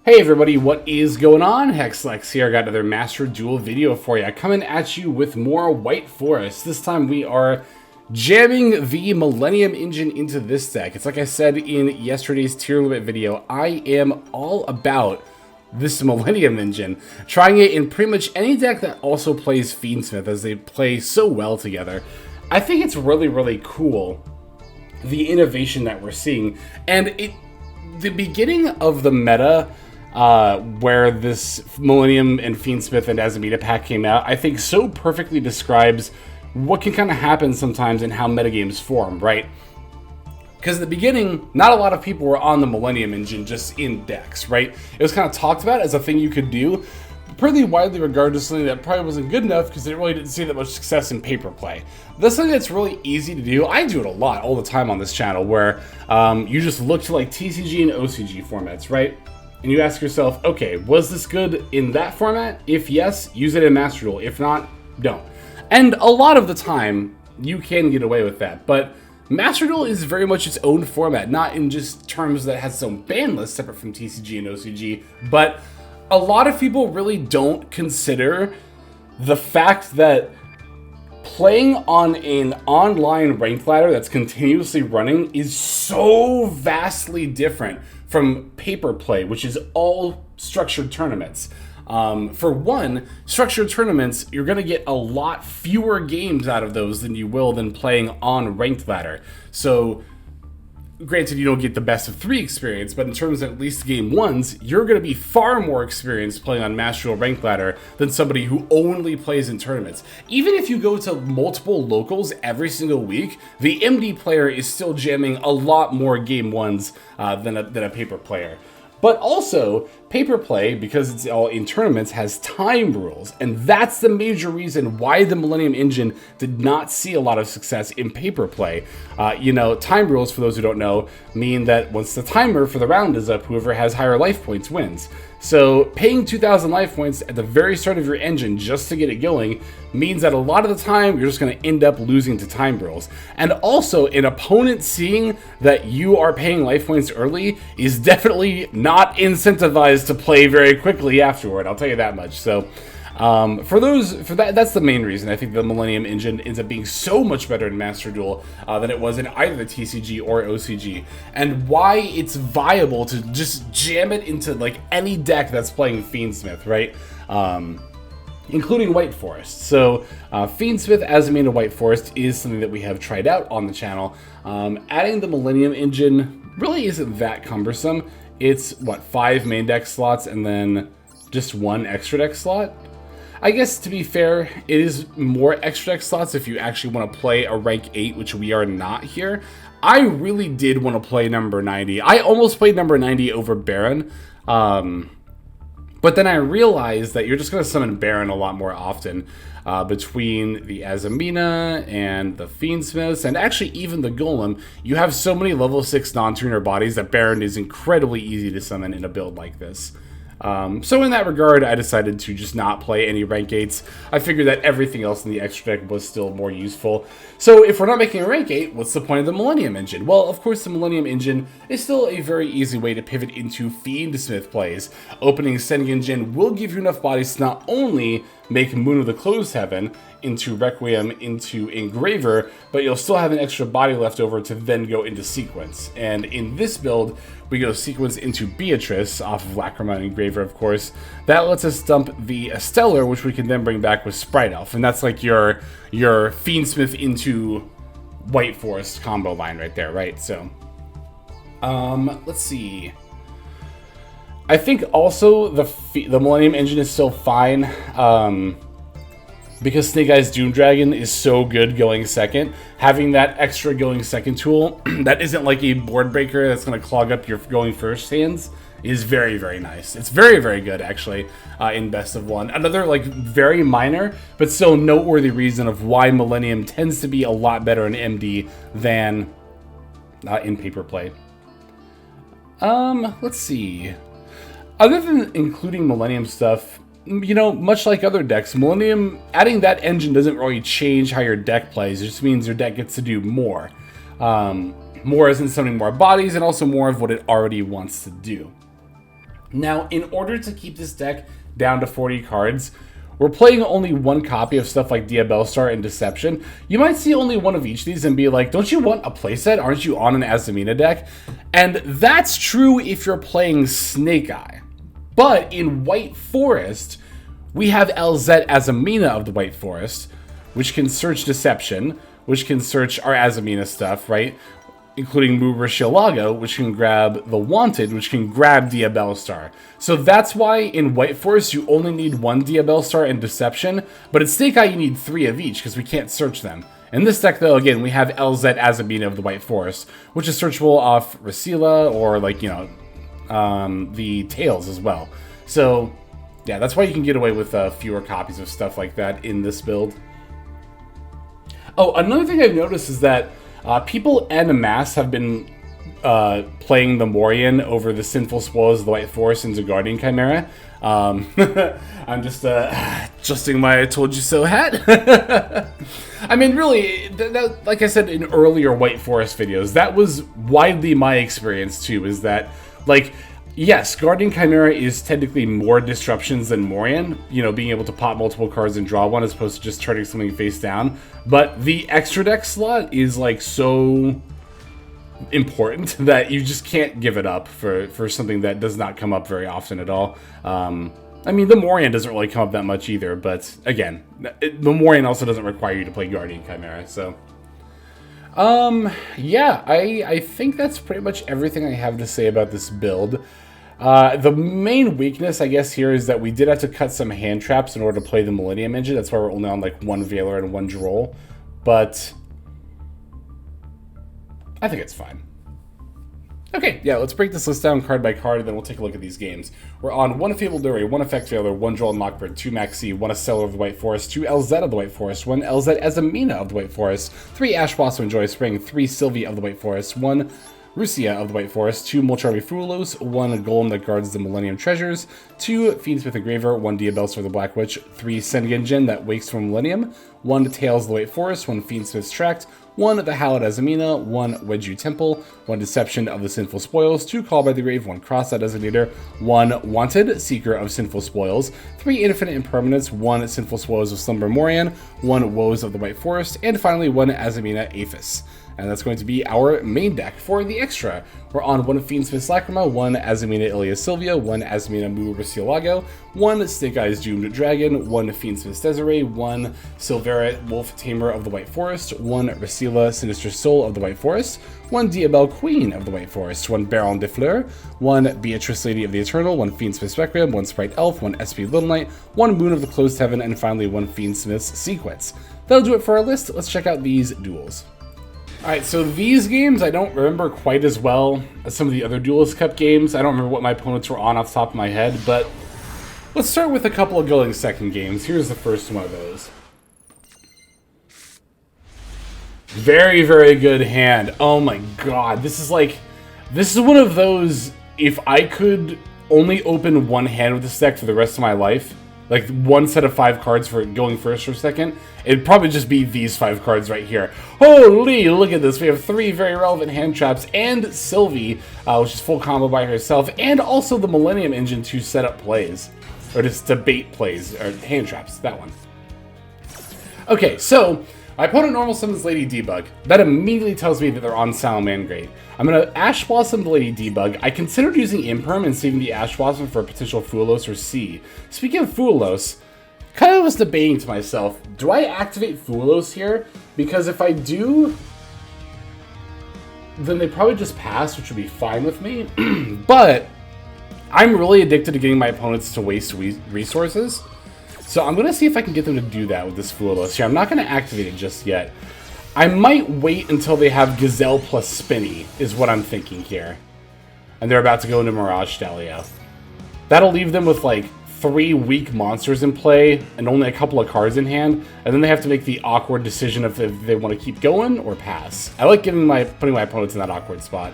Hey everybody, what is going on? Hexlex here. I got another Master Duel video for you. Coming at you with more White Forest. This time we are jamming the Millenium engine into this deck. It's like I said in yesterday's tier limit video, I am all about this Millenium engine. Trying it in pretty much any deck that also plays Fiendsmith, as they play so well together. I think it's really cool, the innovation that we're seeing. And the beginning of the meta, where this Millenium and Fiendsmith and Azamita pack came out, I think so perfectly describes what can kind of happen sometimes and how metagames form, right? Because at the beginning, not a lot of people were on the Millenium engine just in decks, right? It was kind of talked about as a thing you could do, pretty widely regarded as something that probably wasn't good enough because it really didn't see that much success in paper play. That's something that's really easy to do. I do it a lot, all the time on this channel, where you just look to like TCG and OCG formats, right? And you ask yourself, okay, was this good in that format? If yes, use it in Master Duel. If not, don't. And a lot of the time, you can get away with that. But Master Duel is very much its own format, not in just terms that it has its own ban list separate from TCG and OCG, but a lot of people really don't consider the fact that playing on an online ranked ladder that's continuously running is so vastly different from paper play, which is all structured tournaments. For one, structured tournaments, you're going to get a lot fewer games out of those than you will than playing on ranked ladder. So granted, you don't get the best of 3 experience, but in terms of at least game 1s, you're going to be far more experienced playing on Master Duel Ranked Ladder than somebody who only plays in tournaments. Even if you go to multiple locals every single week, the MD player is still jamming a lot more game 1s than a paper player. But also, paper play, because it's all in tournaments, has time rules, and that's the major reason why the Millenium engine did not see a lot of success in paper play. Time rules, for those who don't know, mean that once the timer for the round is up, whoever has higher life points wins. So paying 2,000 life points at the very start of your engine just to get it going means that a lot of the time you're just going to end up losing to time rules. And also, an opponent seeing that you are paying life points early is definitely not incentivized to play very quickly afterward, I'll tell you that much. So that's the main reason I think the Millenium engine ends up being so much better in Master Duel than it was in either the TCG or OCG, and why it's viable to just jam it into like any deck that's playing Fiendsmith, right? Including White Forest. So Fiendsmith, Azamita, White Forest is something that we have tried out on the channel. Adding the Millenium engine really isn't that cumbersome. It's, what, 5 main deck slots and then just 1 extra deck slot? I guess, to be fair, it is more extra deck slots if you actually want to play a rank 8, which we are not here. I really did want to play number 90. I almost played number 90 over Baron, but then I realized that you're just going to summon Baron a lot more often between the Azamina and the Fiendsmiths, and actually even the Golem. You have so many level 6 non-tuner bodies that Baron is incredibly easy to summon in a build like this. So in that regard, I decided to just not play any rank 8s. I figured that everything else in the extra deck was still more useful. So if we're not making a rank 8, what's the point of the Millenium engine? Well, of course, the Millenium engine is still a very easy way to pivot into Fiendsmith plays. Opening Sengenjin will give you enough bodies to not only make Moon of the Closed Heaven into Requiem into Engraver, but you'll still have an extra body left over to then go into Sequence. And in this build, we go Sequence into Beatrice off of Lacrima and Engraver, of course. That lets us dump the Stellar, which we can then bring back with Sprite Elf. And that's like your Fiendsmith into White Forest combo line right there, right? So, let's see. I think also the Millenium engine is still fine, because Snake Eyes Doom Dragon is so good going second. Having that extra going second tool that isn't like a board breaker that's going to clog up your going first hands is very nice. It's very good, actually, in Best of 1. Another, like, very minor, but still noteworthy reason of why Millenium tends to be a lot better in MD than in paper play. Let's see. Other than including Millenium stuff, you know, much like other decks, Millenium, adding that engine doesn't really change how your deck plays. It just means your deck gets to do more. More as in summoning more bodies, and also more of what it already wants to do. Now, in order to keep this deck down to 40 cards, we're playing only one copy of stuff like Diabellstar and Deception. You might see only one of each of these and be like, don't you want a playset? Aren't you on an Azamina deck? And that's true if you're playing Snake Eye. But in White Forest, we have LZ Azamina of the White Forest, which can search Deception, which can search our Azamina stuff, right? Including Murashilago, which can grab the Wanted, which can grab Diabellstar. So that's why in White Forest you only need one Diabellstar and Deception, but in Snake Eye you need 3 of each because we can't search them. In this deck though, again, we have LZ Azamina of the White Forest, which is searchable off Rasila or like, you know, the Tails as well. So yeah, that's why you can get away with fewer copies of stuff like that in this build. Oh, another thing I've noticed is that people en masse have been playing the Morian over the Sinful Spoils of the White Forest into Guardian Chimera. I'm just adjusting my I told you so hat. I mean, really, like I said in earlier White Forest videos, that was widely my experience too, is that, like, yes, Guardian Chimera is technically more disruptions than Morian, you know, being able to pop multiple cards and draw one as opposed to just turning something face down. But the extra deck slot is like so important that you just can't give it up for something that does not come up very often at all. I mean, the Morian doesn't really come up that much either, but again, the Morian also doesn't require you to play Guardian Chimera, so... yeah, I think that's pretty much everything I have to say about this build. The main weakness, I guess, here is that we did have to cut some hand traps in order to play the Millenium engine. That's why we're only on, like, 1 Veiler and 1 Droll. But I think it's fine. Okay, yeah, let's break this list down card by card, and then we'll take a look at these games. We're on 1 Fabled Dury, 1 Effect Veiler, 1 Droll and Lockbird, 2 Maxi, 1 Stellar of the White Forest, 2 LZ of the White Forest, 1 LZ Azamina of the White Forest, 3 Ash Blossom and Joy Spring, 3 Sylvie of the White Forest, 1 Rusia of the White Forest, 2 Molcharvi Fulos, 1 Golem that guards the Millenium Treasures, 2 Fiendsmith Engraver, 1 Diabellstar of the Black Witch, 3 Sengenjin that wakes from Millennium, 1 Tails of the White Forest, 1 Fiendsmith's Tract, 1 the Hallowed Azamina, 1 Wedju Temple, 1 Deception of the Sinful Spoils, 2 Call by the Grave, 1 Cross that Designator, 1 Wanted, Seeker of Sinful Spoils, 3 Infinite Impermanence, 1 Sinful Spoils of Slumber Morian, 1 Woes of the White Forest, and finally 1 Azamina Aphis. And that's going to be our main deck. For the extra, we're on 1 Fiendsmith's Lacrima, 1 Azamina Ilia Sylvia, 1 Azamina Murashilago, 1 Snake Eyes Doomed Dragon, 1 Fiendsmith's Desiree, 1 Silvera Wolf Tamer of the White Forest, 1 Rasila Sinister Soul of the White Forest, 1 Diabelle Queen of the White Forest, 1 Baron de Fleur, 1 Beatrice Lady of the Eternal, 1 Fiendsmith's Requiem, 1 Sprite Elf, 1 SP Little Knight, 1 Moon of the Closed Heaven, and finally 1 Fiendsmith's Sequence. That'll do it for our list. Let's check out these duels. Alright, so these games I don't remember quite as well as some of the other Duelist Cup games. I don't remember what my opponents were on off the top of my head, but let's start with a couple of going second games. Here's the first one of those. Very, very good hand. Oh my god, this is one of those, if I could only open one hand with this deck for the rest of my life, like one set of 5 cards for going first or second, it'd probably just be these 5 cards right here. Holy, look at this. We have 3 very relevant hand traps and Sylvie, which is full combo by herself, and also the Millenium engine to set up plays. Or just to bait plays, or hand traps, that one. Okay, so my opponent normal summons Lady Debug. That immediately tells me that they're on Salamangreat. I'm going to Ash Blossom the Lady Debug. I considered using Imperm and saving the Ash Blossom for a potential Fulos or C. Speaking of Fulos, kind of was debating to myself, do I activate Fulos here? Because if I do, then they probably just pass, which would be fine with me. But I'm really addicted to getting my opponents to waste resources. So I'm going to see if I can get them to do that with this Fulos here. I'm not going to activate it just yet. I might wait until they have Gazelle plus Spinny, is what I'm thinking here. And they're about to go into Mirage Stallion. That'll leave them with like 3 weak monsters in play and only a couple of cards in hand, and then they have to make the awkward decision if they want to keep going or pass. I like putting my opponents in that awkward spot.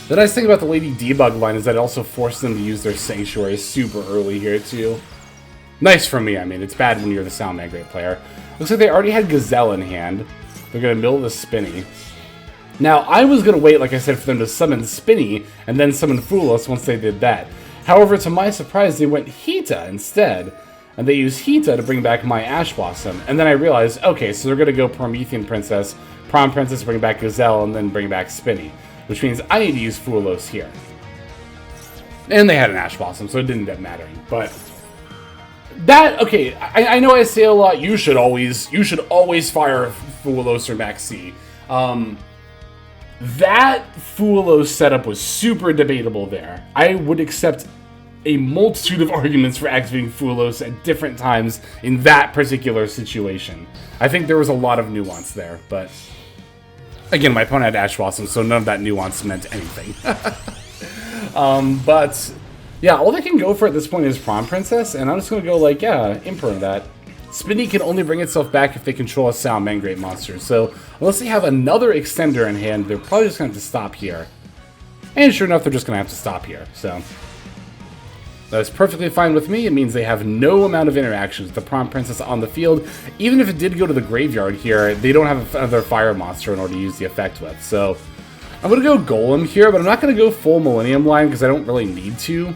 The nice thing about the Lady Debug line is that it also forces them to use their Sanctuary super early here too. Nice for me, I mean. It's bad when you're the Salamangreat player. Looks like they already had Gazelle in hand. They're going to mill the Spinny. Now, I was going to wait, like I said, for them to summon Spinny, and then summon Foolos once they did that. However, to my surprise, they went Hita instead, and they used Hita to bring back my Ash Blossom. And then I realized, okay, so they're going to go Promethean Princess, Prom Princess, bring back Gazelle, and then bring back Spinny. Which means I need to use Foolos here. And they had an Ash Blossom, so it didn't end up mattering. But that, okay, I know I say a lot, you should always fire Foolos or Maxi. That Foolos setup was super debatable there. I would accept a multitude of arguments for activating Foolos at different times in that particular situation. I think there was a lot of nuance there, but again, my opponent had Ash Blossom, so none of that nuance meant anything. But yeah, all they can go for at this point is Prom Princess, and I'm just going to go like, yeah, Emperor that. Spinny can only bring itself back if they control a Sound Mangrate monster, so unless they have another extender in hand, they're probably just going to have to stop here. And sure enough, they're just going to have to stop here, so that's perfectly fine with me. It means they have no amount of interactions with the Prom Princess on the field. Even if it did go to the graveyard here, they don't have another fire monster in order to use the effect with, so I'm going to go Golem here, but I'm not going to go full Millennium line because I don't really need to.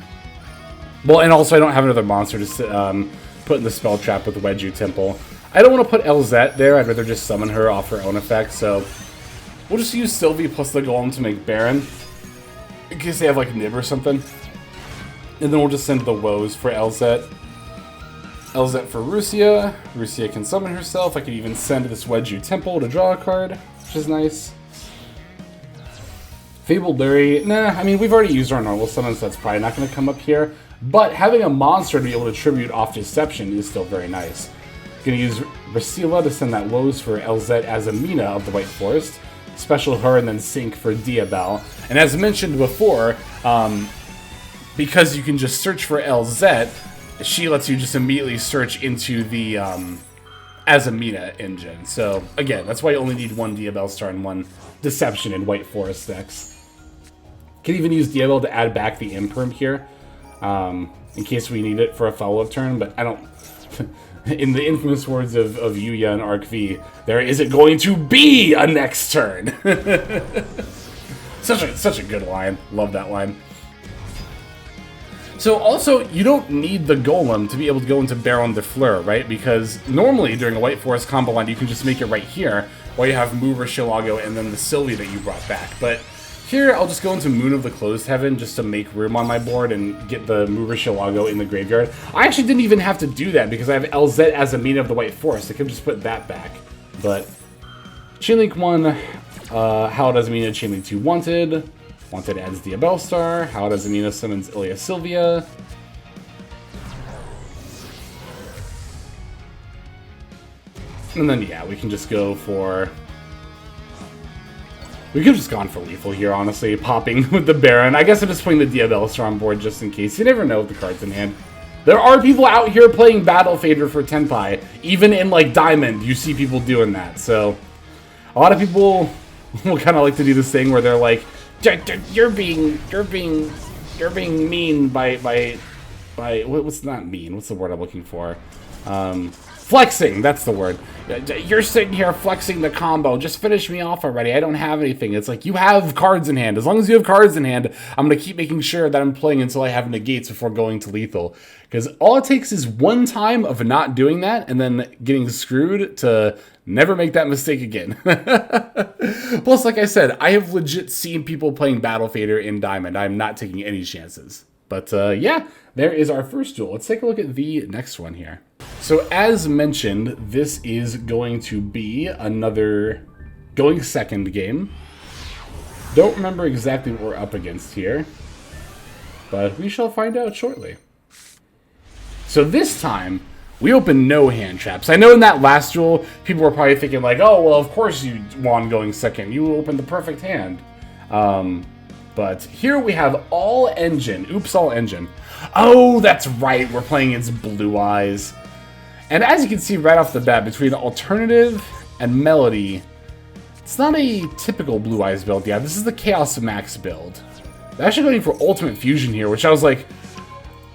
Well, and also I don't have another monster to put in the spell trap with the Wedju Temple. I don't want to put Elzette there. I'd rather just summon her off her own effect, so we'll just use Sylvie plus the Golem to make Baron in case they have like Nib or something. And then we'll just send the Woes for Elzette. Elzette for Rusia. Rusia can summon herself. I could even send this Wedju Temple to draw a card, which is nice. Fabled Lurie, nah, I mean, we've already used our normal summon, so that's probably not going to come up here. But having a monster to be able to tribute off Deception is still very nice. Going to use Rasila to send that Woes for Elzette as Amina of the White Forest. Special her and then sync for Diabel. And as mentioned before, because you can just search for Elzette, she lets you just immediately search into the Azamina engine. So again, that's why you only need one Diabel Star and one Deception in White Forest decks. Can even use Diabel to add back the Imperm here, in case we need it for a follow-up turn, but I don't... In the infamous words of Yuya and Arc V, there isn't going to be a next turn! Such a good line. Love that line. So also, you don't need the Golem to be able to go into Baron de Fleur, right? Because normally during a White Forest combo line, you can just make it right here, while you have Mover Shilago and then the Sylvie that you brought back. But here, I'll just go into Moon of the Closed Heaven just to make room on my board and get the Mover Shilago in the graveyard. I actually didn't even have to do that because I have Elzette as Amina of the White Forest. I could just put that back. But Chainlink 1, how does Amina Chainlink 2 Wanted? Wanted adds Diabel Star. How does Amina summons Ilia Sylvia? And then, yeah, we can just go for... We could have just gone for lethal here, honestly, popping with the Baron. I guess I'm just putting the Diabel Star on board just in case. You never know with the cards in hand. There are people out here playing Battle Fader for Tenpai. Even in, like, Diamond, you see people doing that. So, a lot of people will kind of like to do this thing where they're like, you're being mean by what's not mean? What's the word I'm looking for? Flexing, that's the word. You're sitting here flexing the combo. Just finish me off already. I don't have anything. It's like, you have cards in hand. As long as you have cards in hand, I'm going to keep making sure that I'm playing until I have negates before going to lethal. Because all it takes is one time of not doing that and then getting screwed to never make that mistake again. Plus, like I said, I have legit seen people playing Battle Fader in Diamond. I'm not taking any chances. But yeah, there is our first duel. Let's take a look at the next one here. So as mentioned, this is going to be another going second game. Don't remember exactly what we're up against here, but we shall find out shortly. So this time, we open no hand traps. I know in that last duel, people were probably thinking like, oh, well, of course you won going second. You opened the perfect hand. But here we have all engine. Oops, all engine. Oh, that's right. We're playing against Blue Eyes. And as you can see right off the bat, between Alternative and Melody, it's not a typical Blue Eyes build. Yeah, this is the Chaos Max build. They're actually going for Ultimate Fusion here, which I was like...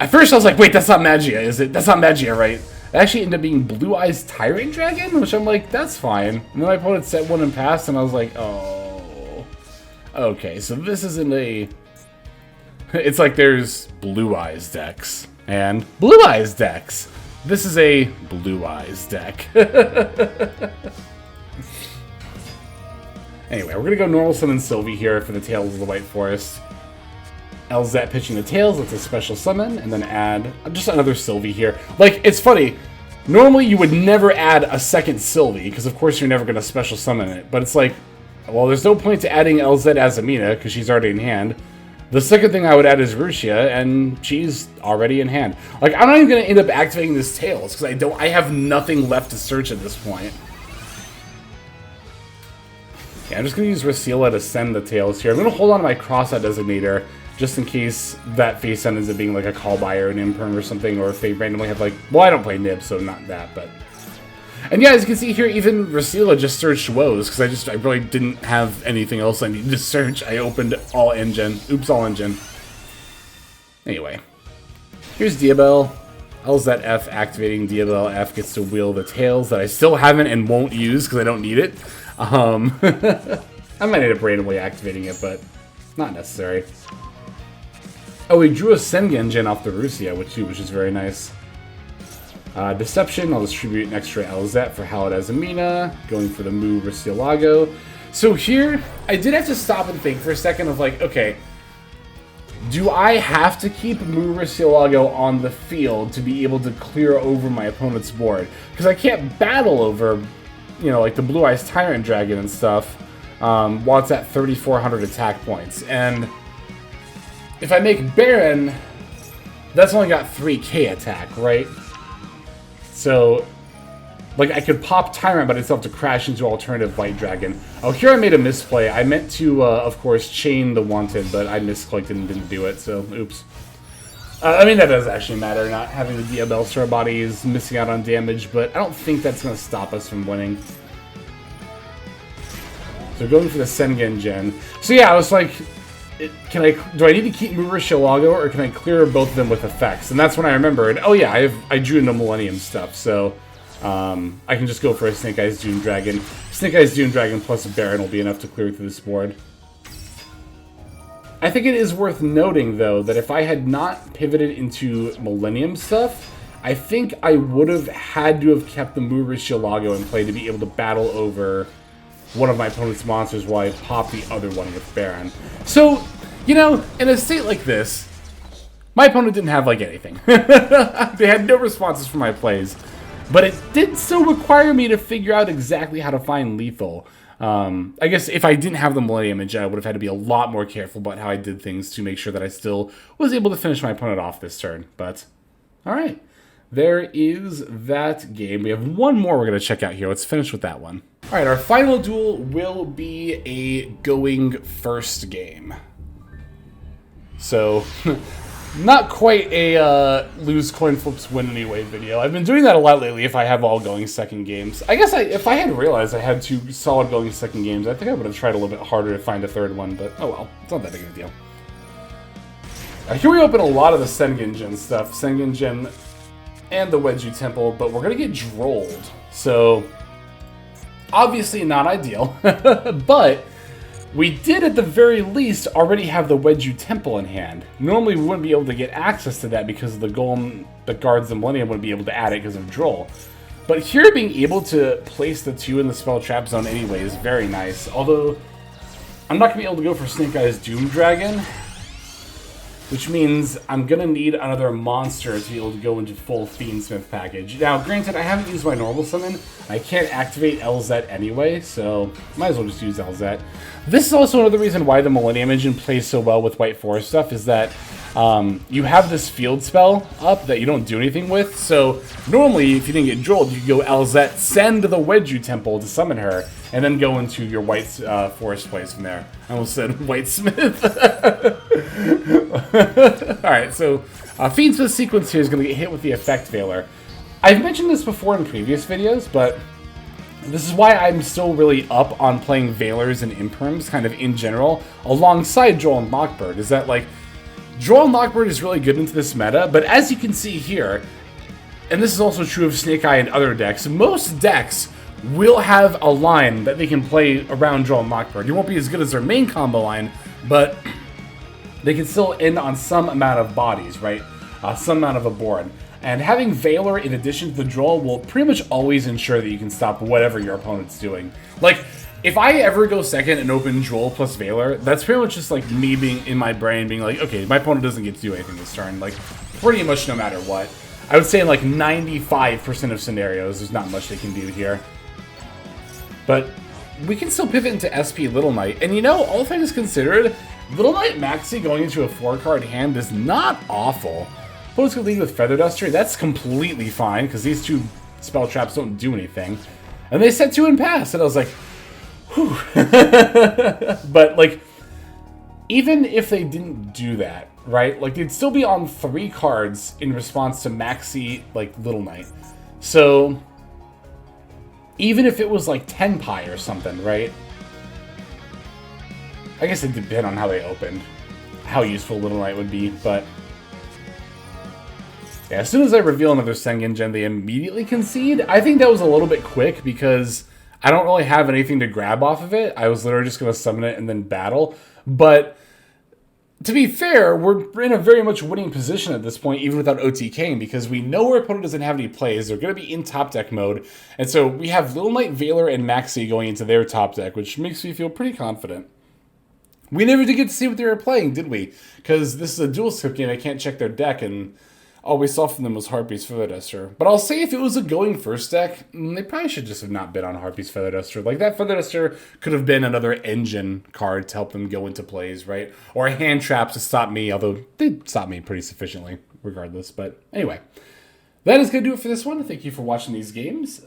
At first I was like, wait, that's not Magia, is it? That's not Magia, right? It actually ended up being Blue Eyes Tyrant Dragon, which I'm like, that's fine. And then my opponent set one and passed, and I was like, oh... Okay, so this isn't a... It's like there's Blue Eyes decks and Blue Eyes decks. This is a Blue Eyes deck. Anyway, we're going to go normal summon Sylvie here for the Tails of the White Forest. LZ pitching the Tails, that's a special summon, and then add just another Sylvie here. Like, it's funny. Normally, you would never add a second Sylvie, because of course you're never going to special summon it. But it's like, well, there's no point to adding LZ as Amina, because she's already in hand. The second thing I would add is Rucia, and she's already in hand. Like, I'm not even going to end up activating this Tails, because I have nothing left to search at this point. Yeah, I'm just going to use Racila to send the Tails here. I'm going to hold on to my Cross-Out Designator, just in case that face ends up being like a Call By or an Imperm or something, or if they randomly have like... Well, I don't play Nib, so not that, but... And yeah, as you can see here, even Racila just searched woes, because I really didn't have anything else I needed to search. I opened all engine. Oops, all engine. Anyway. Here's Diabell. LZ F activating. Diabell F gets to wheel the Tails that I still haven't and won't use, because I don't need it. I might end up randomly activating it, but not necessary. Oh, we drew a Sengenjin off the Rucia, which is very nice. Deception, I'll distribute an extra LZ for Hallowed as Amina, going for the Mu Murcielago. So here, I did have to stop and think for a second of like, okay, do I have to keep Mu Murcielago on the field to be able to clear over my opponent's board? Because I can't battle over, you know, like the Blue Eyes Tyrant Dragon and stuff, while it's at 3,400 attack points. And if I make Baron, that's only got 3k attack, right? So, like, I could pop Tyrant, but I still have to crash into alternative White Dragon. Oh, here I made a misplay. I meant to, of course, chain the Wanted, but I misclicked and didn't do it, so oops. I mean, that does actually matter. Not having the Diabell Star Body is missing out on damage, but I don't think that's going to stop us from winning. So going for the Sengenjin. So yeah, I was like, do I need to keep Mu Murcielago, or can I clear both of them with effects? And that's when I remembered, oh yeah, I drew into Millenium stuff, so I can just go for a Snake Eyes Dune Dragon. Snake Eyes Dune Dragon plus a Baron will be enough to clear through this board. I think it is worth noting, though, that if I had not pivoted into Millenium stuff, I think I would have had to have kept the Mu Murcielago in play to be able to battle over one of my opponent's monsters while I pop the other one with Baron. So, you know, in a state like this, my opponent didn't have, like, anything. They had no responses for my plays. But it did still require me to figure out exactly how to find lethal. I guess if I didn't have the Millenium engine, I would have had to be a lot more careful about how I did things to make sure that I still was able to finish my opponent off this turn. But, alright. There is that game. We have one more we're going to check out here. Let's finish with that one. Alright, our final duel will be a going first game. So, not quite a lose coin flips win anyway video. I've been doing that a lot lately if I have all going second games. I guess if I had realized I had 2 solid going second games, I think I would have tried a little bit harder to find a third one, but oh well, it's not that big of a deal. Here we open a lot of the Sengenjin stuff. Sengenjin and the Wedju Temple, but we're going to get drolled. So, obviously not ideal, but we did at the very least already have the Wedju Temple in hand. Normally we wouldn't be able to get access to that because of the golem that guards the Millenium wouldn't be able to add it because of Droll. But here being able to place the 2 in the spell trap zone anyway is very nice. Although, I'm not going to be able to go for Snake Eyes Doom Dragon, which means I'm going to need another monster to be able to go into full Fiendsmith package. Now, granted, I haven't used my normal summon. I can't activate LZ anyway, so might as well just use LZ. This is also another reason why the Millenium engine plays so well with White Forest stuff, is that you have this field spell up that you don't do anything with. So normally, if you didn't get drolled, you could go LZ, send the Wedju Temple to summon her, and then go into your White Forest place from there. I almost said Whitesmith. Alright, so Fiendsmith sequence here is going to get hit with the Effect Veiler. I've mentioned this before in previous videos, but this is why I'm still really up on playing Veilers and Imperms, kind of in general, alongside Droll and Lockbird, is that, like, Droll and Lockbird is really good into this meta, but as you can see here, and this is also true of Snake Eye and other decks, most decks will have a line that they can play around Draw and Lockbird. It won't be as good as their main combo line, but they can still end on some amount of bodies, right? Some amount of a board. And having Valor in addition to the Droll will pretty much always ensure that you can stop whatever your opponent's doing. Like, if I ever go second and open Droll plus Valor, that's pretty much just like me being in my brain being like, okay, my opponent doesn't get to do anything this turn. Like, pretty much no matter what. I would say in like 95% of scenarios, there's not much they can do here. But we can still pivot into SP Little Knight. And you know, all things considered, Little Knight Maxi going into a 4-card hand is not awful. Opponent's gonna lead with Feather Duster. That's completely fine, because these two spell traps don't do anything. And they set 2 and pass, and I was like, whew. But, like, even if they didn't do that, right? Like, they'd still be on 3 cards in response to Maxi, like, Little Knight. So, even if it was, like, 10 Pi or something, right? I guess it depends on how they opened, how useful Little Knight would be, but yeah, as soon as I reveal another Sengen Gen, they immediately concede. I think that was a little bit quick because I don't really have anything to grab off of it. I was literally just going to summon it and then battle. But to be fair, we're in a very much winning position at this point, even without OTKing, because we know our opponent doesn't have any plays. They're going to be in top deck mode. And so we have Little Knight, Valor, and Maxi going into their top deck, which makes me feel pretty confident. We never did get to see what they were playing, did we? Because this is a dual script game, I can't check their deck, and all we saw from them was Harpy's Feather Duster. But I'll say if it was a going first deck, they probably should just have not been on Harpy's Feather Duster. Like, that Feather Duster could have been another engine card to help them go into plays, right? Or a hand trap to stop me, although they stopped me pretty sufficiently, regardless. But anyway, that is going to do it for this one. Thank you for watching these games.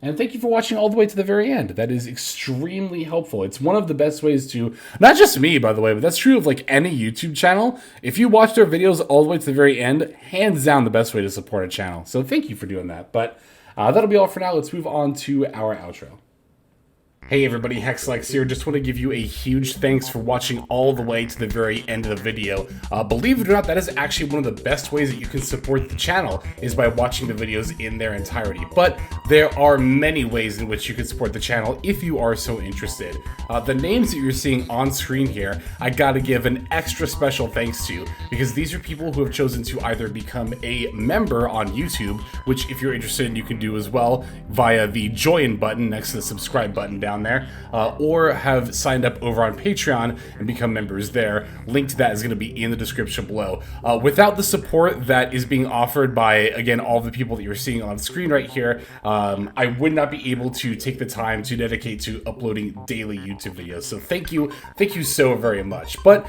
And thank you for watching all the way to the very end. That is extremely helpful. It's one of the best ways to, not just me, by the way, but that's true of like any YouTube channel. If you watch their videos all the way to the very end, hands down the best way to support a channel. So thank you for doing that. But that'll be all for now. Let's move on to our outro. Hey everybody, Hexlex here. Just want to give you a huge thanks for watching all the way to the very end of the video. Believe it or not, that is actually one of the best ways that you can support the channel, is by watching the videos in their entirety. But there are many ways in which you can support the channel if you are so interested. The names that you're seeing on screen here, I gotta give an extra special thanks to, because these are people who have chosen to either become a member on YouTube, which if you're interested you can do as well via the join button next to the subscribe button down there, or have signed up over on Patreon and become members there. Link to that is going to be in the description below. Without the support that is being offered by, again, all the people that you're seeing on screen right here, I would not be able to take the time to dedicate to uploading daily YouTube videos. So thank you so very much. But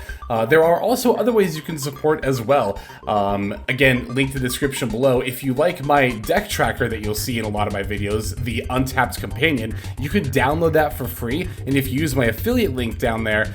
there are also other ways you can support as well. Again, link to the description below. If you like my deck tracker that you'll see in a lot of my videos, the Untapped Companion, you can download that for free, and if you use my affiliate link down there,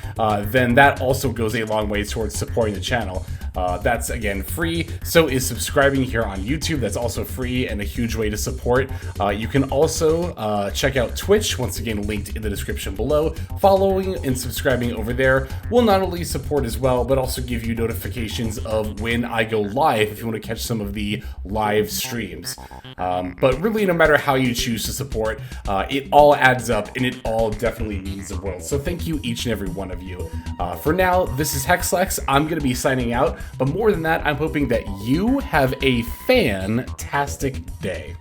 then that also goes a long way towards supporting the channel. That's, again, free. So is subscribing here on YouTube. That's also free and a huge way to support. You can also check out Twitch, once again linked in the description below. Following and subscribing over there will not only support as well, but also give you notifications of when I go live if you want to catch some of the live streams. But really, no matter how you choose to support, it all adds up, and it all definitely means the world. So thank you, each and every one of you. For now, this is Hexlex. I'm going to be signing out, but more than that, I'm hoping that you have a fantastic day.